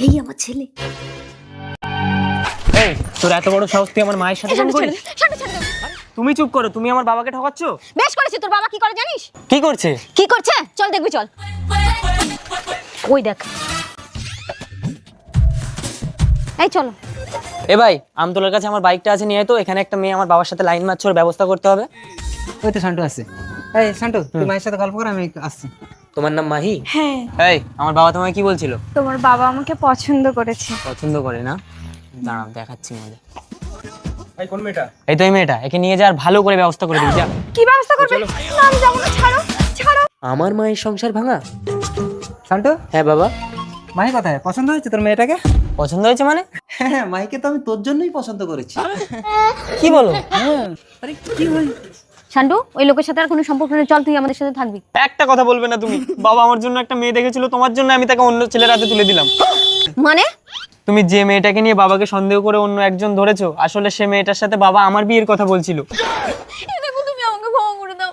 এই আমার ছেলে। এই তোর এত বড় সাহস, তুই আমার মায়ের সাথে কেন করিস? তুমি চুপ করো, তুমি আমার বাবাকে ঠকাচ্ছ। বেশ করেছি। তোর বাবা কি করে জানিস? কি করছে? কি করছে চল দেখবি, চল। ওই দেখ। এই চলো। এ ভাই, আমতলার কাছে আমার বাইকটা আছে, নিয়ে আয় তো। এখানে একটা মেয়ে আমার বাবার সাথে লাইন মারছে, ওর ব্যবস্থা করতে হবে। ওই তো শান্টু আছে। এই শান্টু, তুই মায়ের সাথে গল্প কর, আমি আসছি। তোমার নাম মাহি? হ্যাঁ, এই আমার বাবা তোমায় কি বলছিল? তোমার বাবা আমাকে পছন্দ করেছে। পছন্দ করে না? দাঁড়াও দেখাচ্ছি মজা। এই কোন মেয়েটা? এই তো এই মেয়েটা, একে নিয়ে যা আর ভালো করে ব্যবস্থা করে দিবি যা। কি ব্যবস্থা করবে? না, আমি যাবো না, ছাড়ো ছাড়ো। আমার মায়ের সংসার ভাঙা? শান্টু, হ্যাঁ বাবা। মাহি কোথায়? পছন্দ হয়েছে তোর মেয়েটাকে? পছন্দ হয়েছে মানে? হ্যাঁ, মাহিকে তো আমি তোর জন্যই পছন্দ করেছি। কি বলো? আরে কি হল? শান্টু, ওই লোকের সাথে আর কোনো সম্পর্ক নেই, চল তুই আমাদের সাথে থাকবি। একটা কথা বলবে না তুমি? বাবা আমার জন্য একটা মেয়ে দেখেছিল, তোমার জন্য আমি তাকে অন্য ছেলের হাতে তুলে দিলাম। মানে? তুমি যে মেয়েটাকে নিয়ে বাবাকে সন্দেহ করে অন্য একজন ধরেছো, আসলে সে মেয়েটার সাথে বাবা আমার বিয়ের কথা বলছিল। দেখো, তুমি আমাকে ক্ষমা করে দাও।